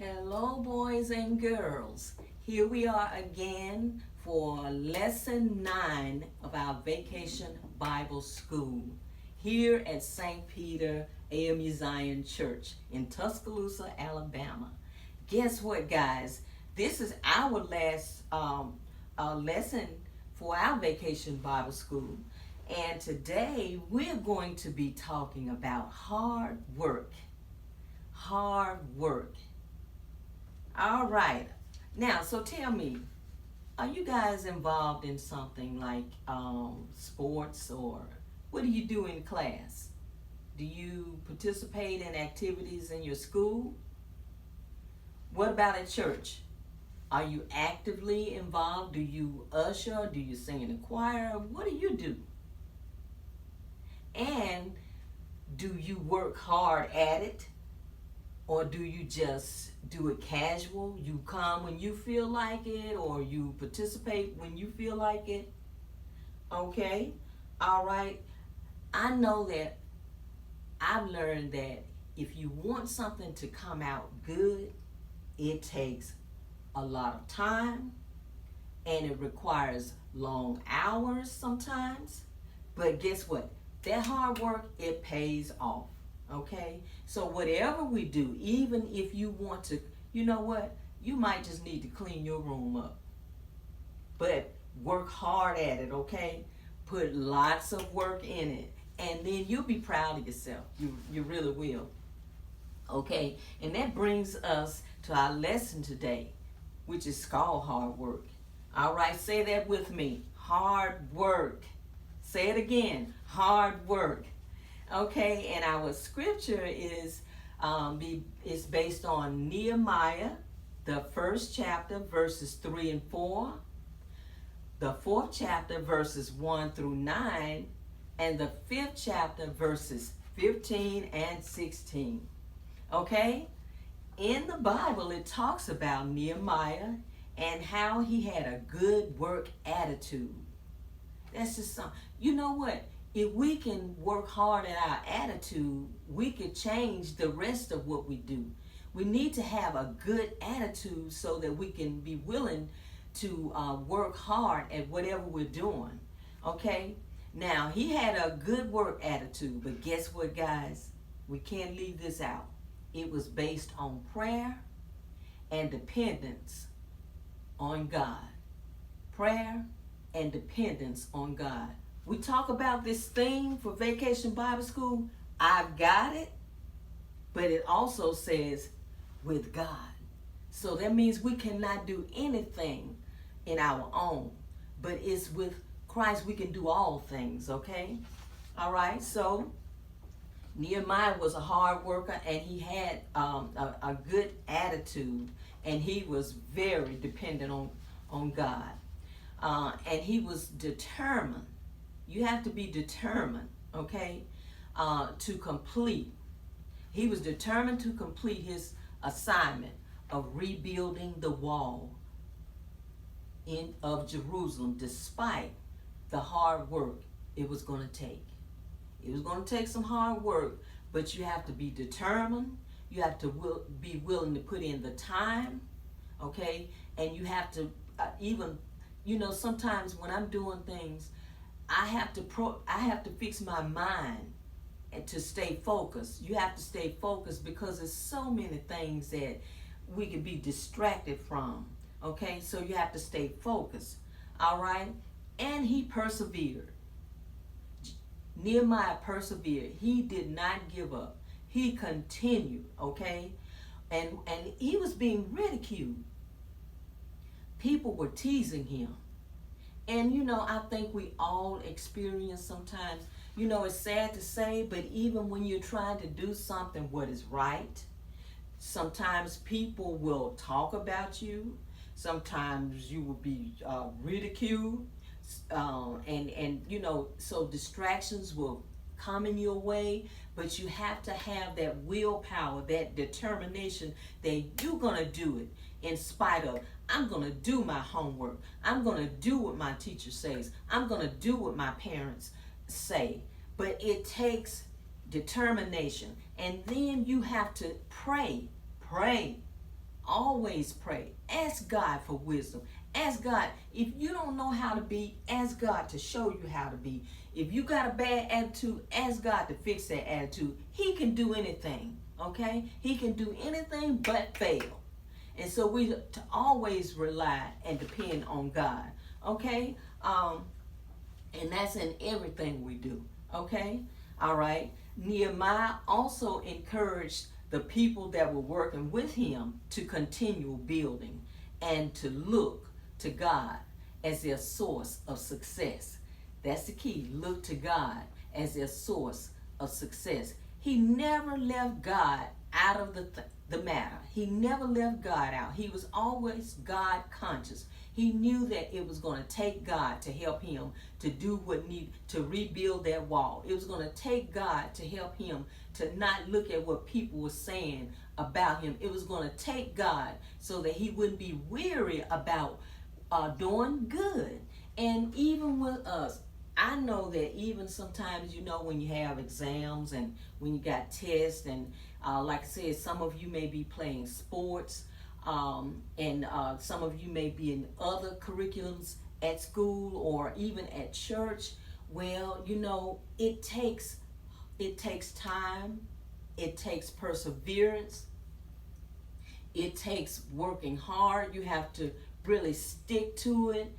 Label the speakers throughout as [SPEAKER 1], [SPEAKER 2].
[SPEAKER 1] Hello, boys and girls. Here we are again for lesson 9 of our vacation Bible school here at St. Peter AME Zion Church in Tuscaloosa, Alabama. Guess what, guys? This is our last lesson for our vacation Bible school. And today we're going to be talking about hard work. Hard work. All right. Now, so tell me, are you guys involved in something like sports, or what do you do in class? Do you participate in activities in your school? What about at church? Are you actively involved? Do you usher? Do you sing in the choir? What do you do? And do you work hard at it? Or do you just do it casual? You come when you feel like it, or you participate when you feel like it? Okay, all right. I know that I've learned that if you want something to come out good, it takes a lot of time and it requires long hours sometimes. But guess what? That hard work, it pays off. Okay, so whatever we do, even if you want to, you know what, you might just need to clean your room up, but work hard at it. Okay, put lots of work in it, and then you'll be proud of yourself. You really will. Okay, and that brings us to our lesson today, which is called hard work. All right, say that with me: hard work. Say it again: hard work. Okay, and our scripture is based on Nehemiah, the first chapter, verses 3 and 4, the fourth chapter, verses 1 through 9, and the fifth chapter, verses 15 and 16. Okay, in the Bible, it talks about Nehemiah and how he had a good work attitude. That's just something. You know what? If we can work hard at our attitude, we could change the rest of what we do. We need to have a good attitude so that we can be willing to work hard at whatever we're doing. Okay? Now, he had a good work attitude, but guess what, guys? We can't leave this out. It was based on prayer and dependence on God. Prayer and dependence on God. We talk about this theme for Vacation Bible School, I've got it, but it also says with God. So that means we cannot do anything in our own, but it's with Christ we can do all things, okay? All right, so Nehemiah was a hard worker, and he had a good attitude, and he was very dependent on God. And he was determined. You have to be determined, okay, to complete. He was determined to complete his assignment of rebuilding the wall of Jerusalem, despite the hard work it was going to take. It was going to take some hard work, but you have to be determined. You have to be willing to put in the time, okay, and you have to even, you know, sometimes when I'm doing things, I have to fix my mind and to stay focused. You have to stay focused because there's so many things that we can be distracted from. Okay, so you have to stay focused. All right, and he persevered. Nehemiah persevered. He did not give up. He continued. Okay, and he was being ridiculed. People were teasing him. And, you know, I think we all experience sometimes, you know, it's sad to say, but even when you're trying to do something what is right, sometimes people will talk about you. Sometimes you will be ridiculed. And, you know, so distractions will come in your way, but you have to have that willpower, that determination that you're going to do it in spite of. I'm going to do my homework. I'm going to do what my teacher says. I'm going to do what my parents say. But it takes determination. And then you have to pray. Pray. Always pray. Ask God for wisdom. Ask God. If you don't know how to be, ask God to show you how to be. If you got a bad attitude, ask God to fix that attitude. He can do anything, okay? He can do anything but fail. And so we to always rely and depend on God, okay? And that's in everything we do, okay? All right. Nehemiah also encouraged the people that were working with him to continue building and to look to God as their source of success. That's the key. Look to God as their source of success. He never left God out of the matter. He never left God out. He was always God conscious. He knew that it was going to take God to help him to do what needed to rebuild that wall. It was going to take God to help him to not look at what people were saying about him. It was going to take God so that he wouldn't be weary about doing good. And even with us, I know that even sometimes, when you have exams and when you got tests and like I said, some of you may be playing sports, and some of you may be in other curriculums at school or even at church. Well, it takes time, it takes perseverance, it takes working hard. You have to really stick to it,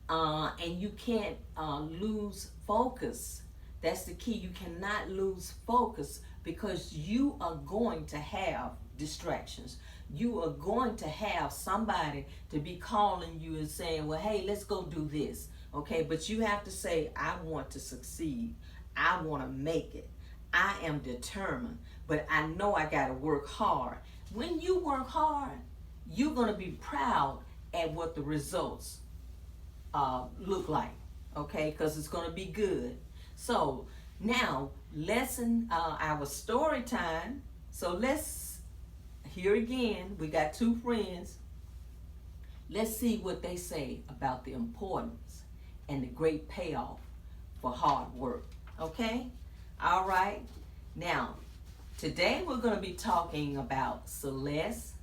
[SPEAKER 1] and you can't lose focus. That's the key. You cannot lose focus because you are going to have distractions. You are going to have somebody to be calling you and saying, well, hey, let's go do this. Okay, but you have to say, I want to succeed. I want to make it. I am determined, but I know I got to work hard. When you work hard, you're going to be proud at what the results look like, okay, because it's going to be good. So now, our story time. So let's hear again. We got two friends. Let's see what they say about the importance and the great payoff for hard work. Okay? All right. Now, today we're going to be talking about Celeste.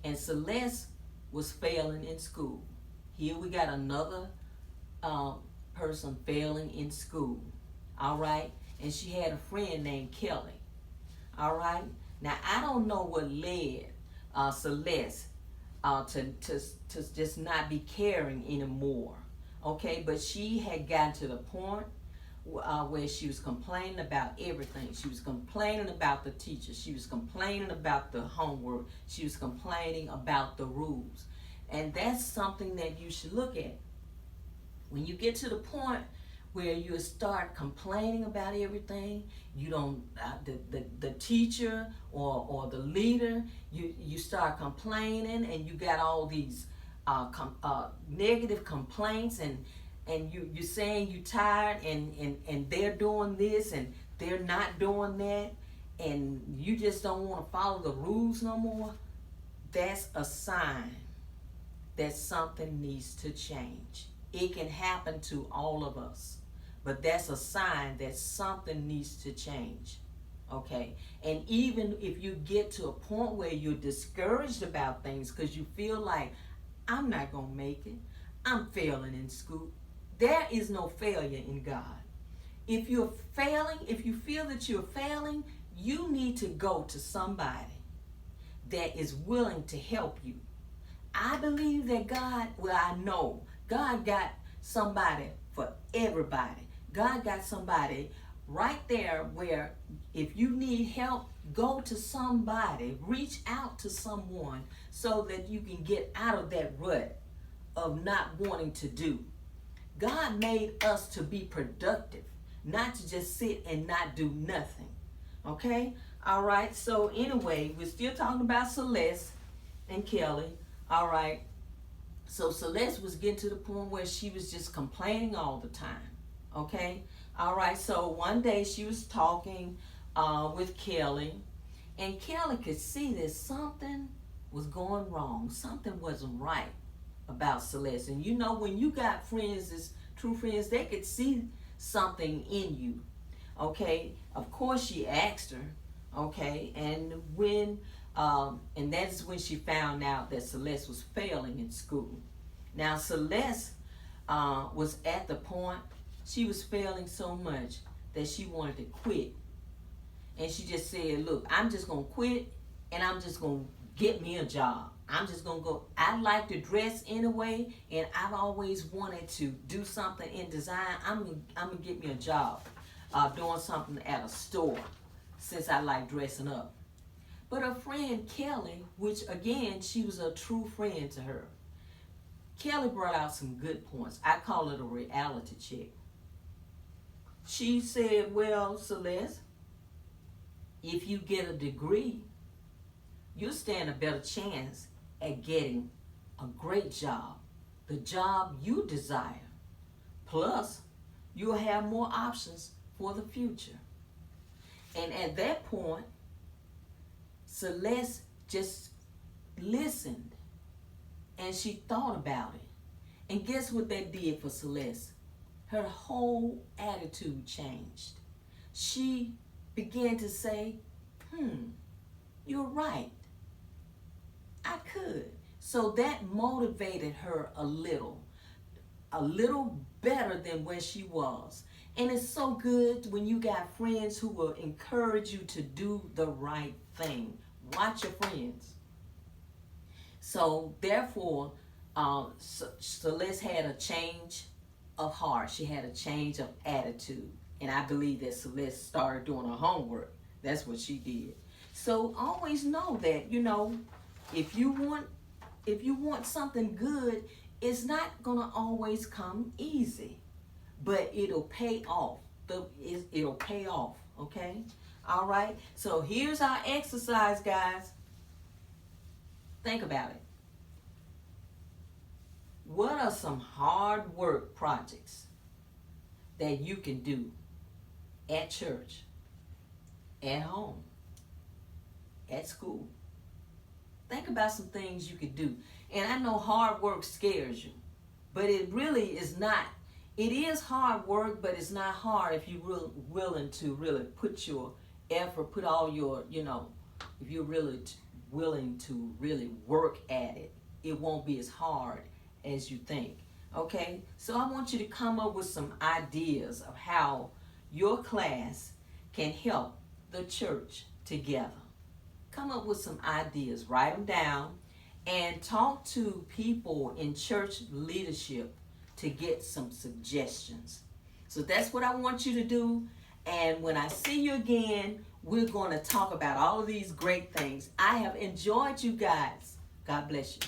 [SPEAKER 1] And Celeste was failing in school. Here we got another person failing in school. All right? And she had a friend named Kelly. All right? Now, I don't know what led Celeste to just not be caring anymore. Okay? But she had gotten to the point where she was complaining about everything. She was complaining about the teacher. She was complaining about the homework. She was complaining about the rules. And that's something that you should look at. When you get to the point where you start complaining about everything, you don't, the teacher or the leader, you start complaining and you got all these negative complaints and you're saying you're tired and they're doing this and they're not doing that and you just don't want to follow the rules no more. That's a sign that something needs to change. It can happen to all of us, but that's a sign that something needs to change, okay? And even if you get to a point where you're discouraged about things because you feel like, I'm not going to make it, I'm failing in school, there is no failure in God. If you're failing, if you feel that you're failing, you need to go to somebody that is willing to help you. I believe that I know God got somebody for everybody. God got somebody right there where if you need help, go to somebody, reach out to someone so that you can get out of that rut of not wanting to do. God made us to be productive, not to just sit and not do nothing. Okay? All right. So anyway, we're still talking about Celeste and Kelly. All right. So Celeste was getting to the point where she was just complaining all the time. Okay? All right. So one day she was talking with Kelly, and Kelly could see that something was going wrong. Something wasn't right about Celeste. And when you got friends, as true friends, they could see something in you. Okay? Of course, she asked her. Okay? And when And that's when she found out that Celeste was failing in school. Now, Celeste was at the point she was failing so much that she wanted to quit. And she just said, look, I'm just going to quit and I'm just going to get me a job. I'm just going to go. I like to dress anyway, and I've always wanted to do something in design. I'm going to get me a job doing something at a store since I like dressing up. But her friend Kelly, which again, she was a true friend to her, Kelly brought out some good points. I call it a reality check. She said, well, Celeste, if you get a degree, you'll stand a better chance at getting a great job, the job you desire. Plus, you'll have more options for the future. And at that point, Celeste just listened and she thought about it. And guess what that did for Celeste? Her whole attitude changed. She began to say, you're right. I could. So that motivated her a little better than where she was. And it's so good when you got friends who will encourage you to do the right thing. Watch your friends. So therefore, Celeste had a change of heart. She had a change of attitude. And I believe that Celeste started doing her homework. That's what she did. So always know that, if you want something good, it's not gonna always come easy, but it'll pay off. It'll pay off, okay? All right, so here's our exercise, guys. Think about it. What are some hard work projects that you can do at church, at home, at school? Think about some things you could do. And I know hard work scares you, but it really is not. It is hard work, but it's not hard if you're willing to really put your effort, put all your, if you're really willing to really work at it, it won't be as hard as you think. Okay? So I want you to come up with some ideas of how your class can help the church together. Come up with some ideas, write them down, and talk to people in church leadership to get some suggestions. So that's what I want you to do. And when I see you again, we're going to talk about all of these great things. I have enjoyed you guys. God bless you.